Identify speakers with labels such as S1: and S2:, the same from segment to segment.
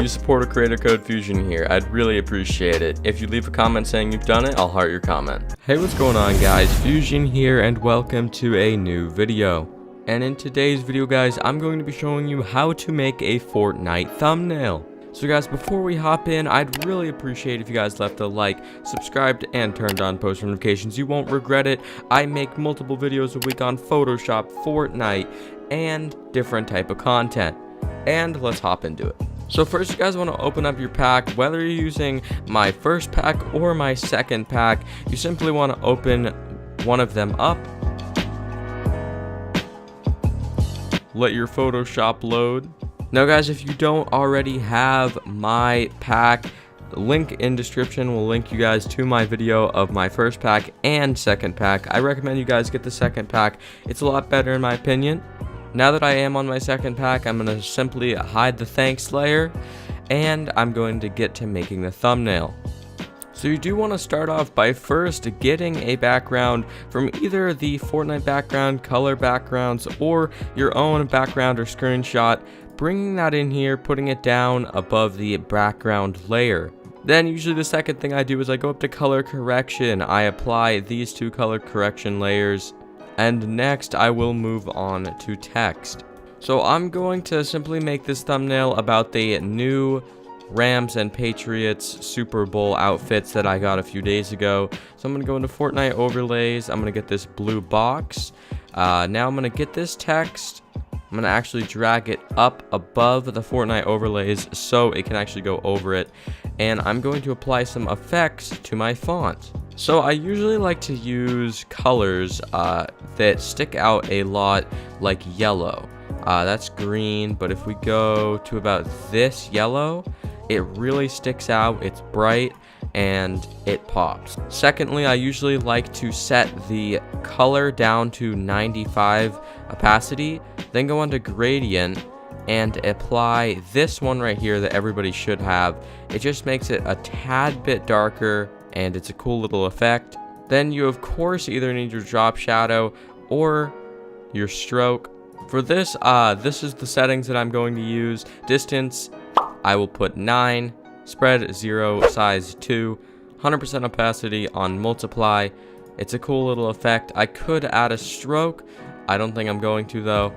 S1: you support a creator code Fusion here, I'd really appreciate it. If you leave a comment saying you've done it, I'll heart your comment. Hey, what's going on guys? Fusion here and welcome to a new video. And in today's video guys, I'm going to be showing you how to make a Fortnite thumbnail. So guys, before we hop in, I'd really appreciate if you guys left a like, subscribed, and turned on post notifications. You won't regret it. I make multiple videos a week on Photoshop, Fortnite, and different type of content. And let's hop into it. So first, you guys want to open up your pack. Whether you're using my first pack or my second pack, you simply want to open one of them up. Let your Photoshop load. Now guys, if you don't already have my pack, the link in description will link you guys to my video of my first pack and second pack. I recommend you guys get the second pack. It's a lot better in my opinion. Now that I am on my second pack, I'm going to simply hide the thanks layer, and I'm going to get to making the thumbnail. So you do want to start off by first getting a background from either the Fortnite background, color backgrounds, or your own background or screenshot, bringing that in here, putting it down above the background layer. Then usually the second thing I do is I go up to color correction. I apply these two color correction layers, and next I will move on to text. So I'm going to simply make this thumbnail about the new Rams and Patriots Super Bowl outfits that I got a few days ago. So I'm going to go into Fortnite overlays. I'm going to get this blue box. Now I'm going to get this text. I'm going to actually drag it up above the Fortnite overlays so it can actually go over it. And I'm going to apply some effects to my font. So I usually like to use colors that stick out a lot, like yellow. That's green, but if we go to about this yellow, it really sticks out, it's bright, and it pops. Secondly, I usually like to set the color down to 95 opacity, then go onto gradient and apply this one right here that everybody should have. It just makes it a tad bit darker, and it's a cool little effect. Then you of course either need your drop shadow or your stroke. For this, this is the settings that I'm going to use. Distance, I will put 9, spread 0, size 2, 100% opacity on multiply. It's a cool little effect. I could add a stroke. I don't think I'm going to though.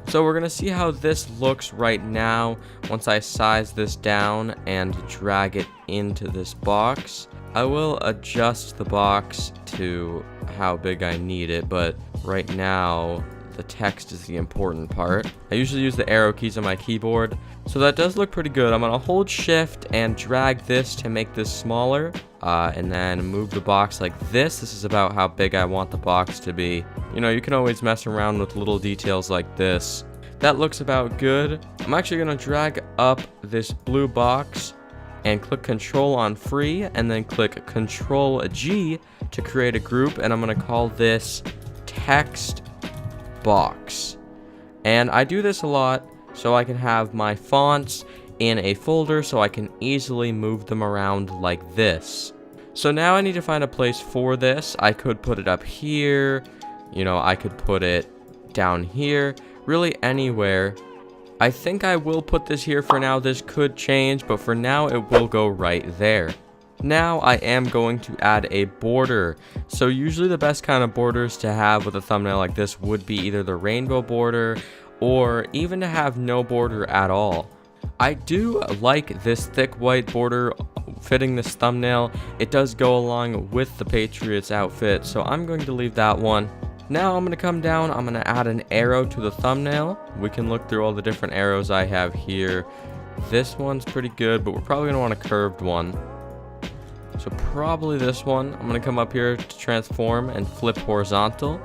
S1: So we're going to see how this looks right now once I size this down and drag it into this box. I will adjust the box to how big I need it, but right now the text is the important part. I usually use the arrow keys on my keyboard, so that does look pretty good. I'm gonna hold shift and drag this to make this smaller, and then move the box like this. This is about how big I want the box to be. You know, you can always mess around with little details like this. That looks about good. I'm actually gonna drag up this blue box and click Control on free, and then click Control G to create a group, and I'm gonna call this text box. And I do this a lot so I can have my fonts in a folder so I can easily move them around like this. So now I need to find a place for this. I could put it up here, you know, I could put it down here, really anywhere. I think I will put this here for now. This could change, but for now it will go right there. Now I am going to add a border. So usually the best kind of borders to have with a thumbnail like this would be either the rainbow border or even to have no border at all. I do like this thick white border fitting this thumbnail. It does go along with the Patriots outfit, so I'm going to leave that one. Now I'm going to come down, I'm going to add an arrow to the thumbnail. We can look through all the different arrows I have here. This one's pretty good, but we're probably going to want a curved one. So probably this one. I'm going to come up here to transform and flip horizontal.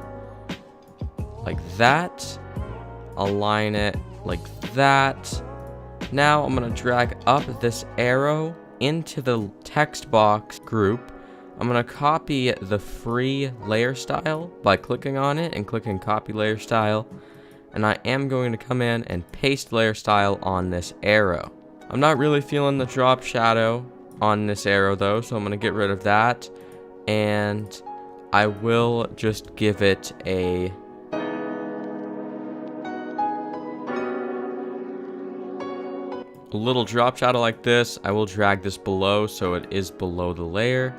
S1: Like that. Align it like that. Now I'm going to drag up this arrow into the text box group. I'm going to copy the free layer style by clicking on it and clicking copy layer style. And I am going to come in and paste layer style on this arrow. I'm not really feeling the drop shadow on this arrow though, so I'm going to get rid of that, and I will just give it a a little drop shadow like this. I will drag this below so it is below the layer.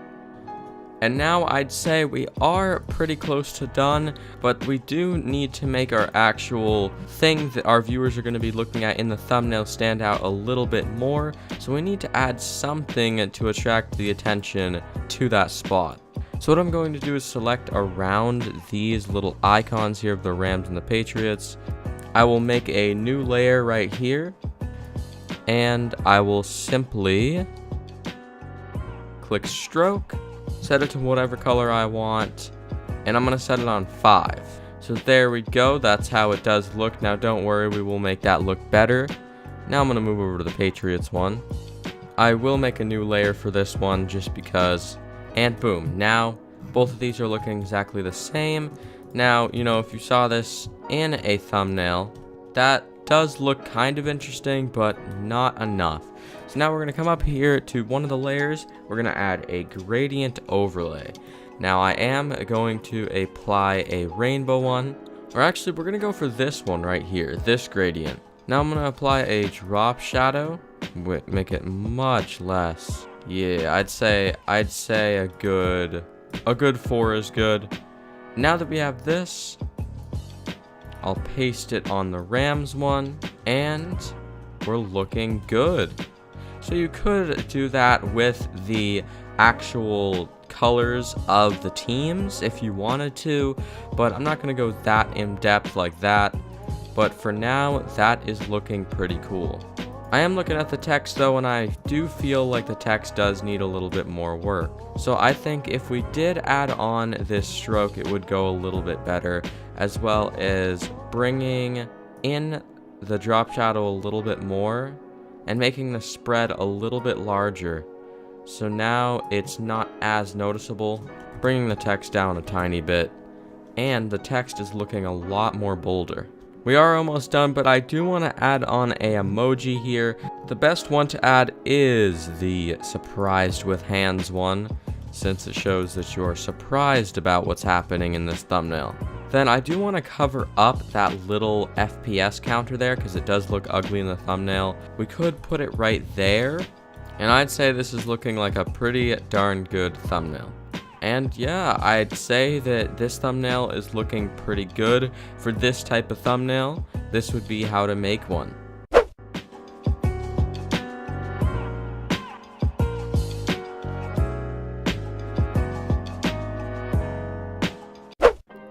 S1: And now I'd say we are pretty close to done, but we do need to make our actual thing that our viewers are going to be looking at in the thumbnail stand out a little bit more. So we need to add something to attract the attention to that spot. So what I'm going to do is select around these little icons here of the Rams and the Patriots. I will make a new layer right here, and I will simply click stroke, set it to whatever color I want, and I'm going to set it on 5. So there we go, that's how it does look. Now don't worry, we will make that look better. Now I'm going to move over to the Patriots one. I will make a new layer for this one just because, and boom, now both of these are looking exactly the same. Now, you know, if you saw this in a thumbnail, that does look kind of interesting, but not enough. So now we're going to come up here to one of the layers. We're going to add a gradient overlay. Now I am going to apply a rainbow one, or actually we're going to go for this one right here, this gradient. Now I'm going to apply a drop shadow, make it much less. Yeah, I'd say a good 4 is good. Now that we have this, I'll paste it on the Rams one, and we're looking good. So you could do that with the actual colors of the teams if you wanted to, but I'm not going to go that in depth like that. But for now, that is looking pretty cool. I am looking at the text though, and I do feel like the text does need a little bit more work. So I think if we did add on this stroke, it would go a little bit better, as well as bringing in the drop shadow a little bit more and making the spread a little bit larger. So now it's not as noticeable, bringing the text down a tiny bit, and the text is looking a lot more bolder. We are almost done, but I do want to add on a emoji here. The best one to add is the surprised with hands one, since it shows that you're surprised about what's happening in this thumbnail. Then I do want to cover up that little FPS counter there, because it does look ugly in the thumbnail. We could put it right there, and I'd say this is looking like a pretty darn good thumbnail. And yeah, I'd say that this thumbnail is looking pretty good for this type of thumbnail. This would be how to make one.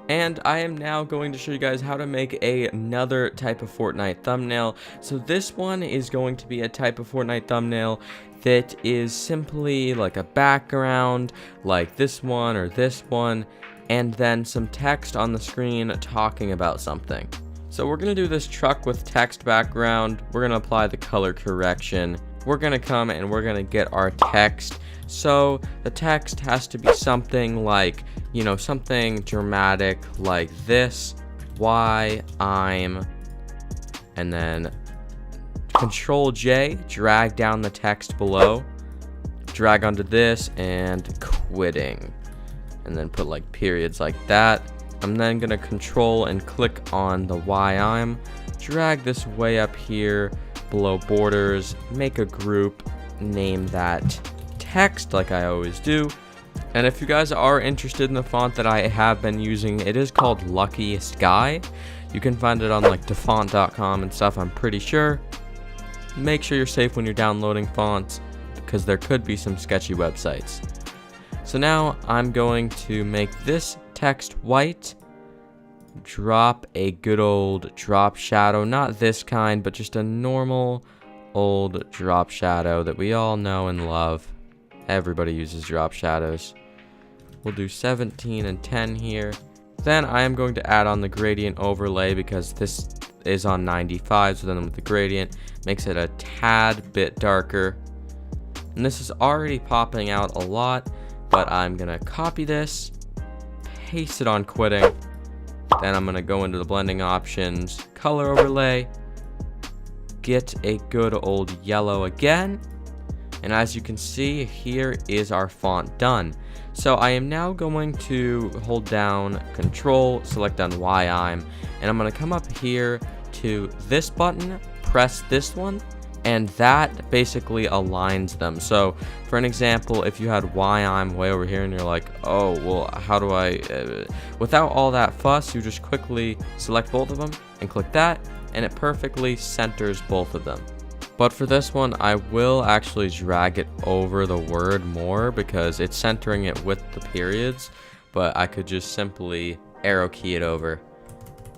S1: And I am now going to show you guys how to make another type of Fortnite thumbnail. So this one is going to be a type of Fortnite thumbnail that is simply like a background, like this one or this one, and then some text on the screen talking about something. So we're going to do this truck with text background. We're going to apply the color correction. We're going to come and we're going to get our text. So the text has to be something like, you know, something dramatic like this, why I'm, and then Control J, drag down the text below, drag onto this, and quitting, and then put like periods like that. I'm then gonna control and click on the why I'm, drag this way up here below borders, make a group, name that text like I always do. And if you guys are interested in the font that I have been using, it is called Luckiest Guy. You can find it on like defont.com and stuff, I'm pretty sure. Make sure you're safe when you're downloading fonts, because there could be some sketchy websites. So now I'm going to make this text white, drop a good old drop shadow, not this kind, but just a normal old drop shadow that we all know and love. Everybody uses drop shadows. We'll do 17 and 10 here. Then I am going to add on the gradient overlay, because this is on 95, so then with the gradient makes it a tad bit darker. And this is already popping out a lot, but I'm gonna copy this, paste it on quitting, then I'm gonna go into the blending options, color overlay, get a good old yellow again, and as you can see, here is our font done. So I am now going to hold down Control, select on why I'm, and I'm going to come up here to this button, press this one, and that basically aligns them. So for an example, if you had why I'm way over here and you're like, oh well, how do I without all that fuss, you just quickly select both of them and click that, and it perfectly centers both of them. But for this one, I will actually drag it over the word more because it's centering it with the periods, but I could just simply arrow key it over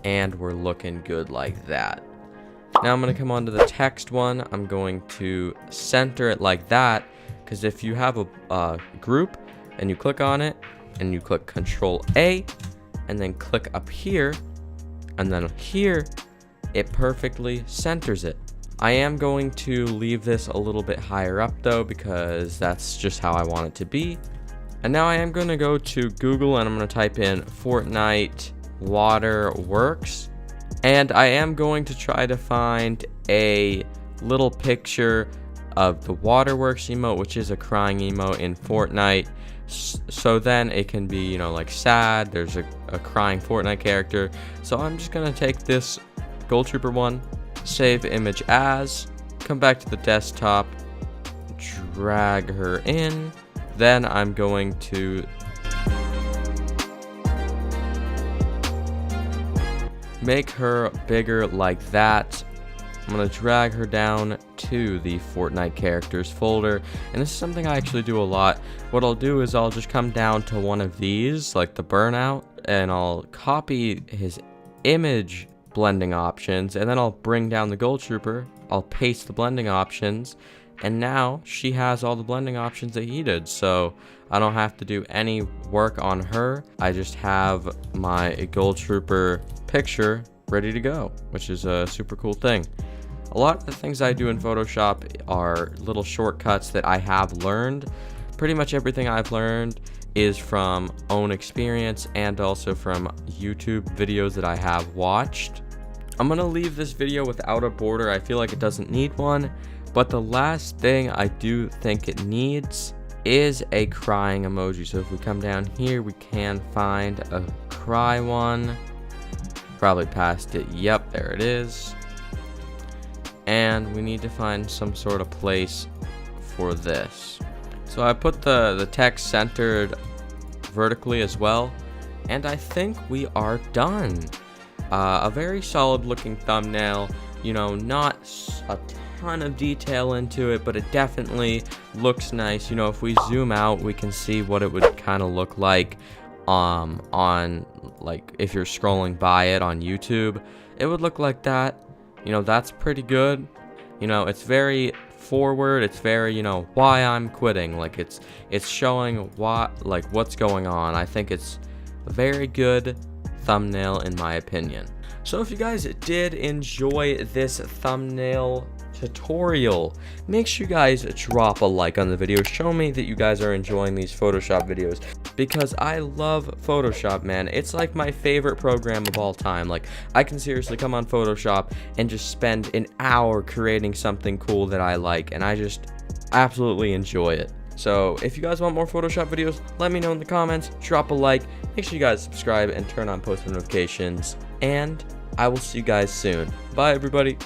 S1: and we're looking good like that. Now I'm going to come on to the text one. I'm going to center it like that, because if you have a group and you click on it and you click Control A and then click up here and then here, it perfectly centers it. I am going to leave this a little bit higher up though, because that's just how I want it to be. And now I am going to go to Google and I'm going to type in Fortnite waterworks, and I am going to try to find a little picture of the waterworks emote, which is a crying emote in Fortnite. So then it can be, you know, like sad, there's a crying Fortnite character. So I'm just going to take this Gold Trooper one, save image as, come back to the desktop, drag her in, then I'm going to make her bigger like that. I'm going to drag her down to the Fortnite characters folder, and this is something I actually do a lot. What I'll do is I'll just come down to one of these, like the burnout, and I'll copy his image blending options, and then I'll bring down the Gold Trooper, I'll paste the blending options, and now she has all the blending options that he did, so I don't have to do any work on her. I just have my Gold Trooper picture ready to go, which is a super cool thing. A lot of the things I do in Photoshop are little shortcuts that I have learned. Pretty much everything I've learned is from own experience and also from YouTube videos that I have watched. I'm gonna leave this video without a border. I feel like it doesn't need one, but the last thing I do think it needs is a crying emoji. So if we come down here, we can find a cry one. Probably past it. Yep, there it is. And we need to find some sort of place for this. So I put the text centered vertically as well, and I think we are done. A very solid looking thumbnail, you know, not a ton of detail into it, but it definitely looks nice. You know, if we zoom out, we can see what it would kind of look like on, like, if you're scrolling by it on YouTube, it would look like that. You know, that's pretty good. You know, it's very forward, it's very, you know, why I'm quitting, like it's showing what's going on. I think it's a very good thumbnail in my opinion. So if you guys did enjoy this thumbnail tutorial, make sure you guys drop a like on the video. Show me that you guys are enjoying these Photoshop videos, because I love Photoshop, man. It's like my favorite program of all time. Like, I can seriously come on Photoshop and just spend an hour creating something cool that I like, and I just absolutely enjoy it. So if you guys want more Photoshop videos, let me know in the comments, drop a like, make sure you guys subscribe and turn on post notifications, and I will see you guys soon. Bye everybody.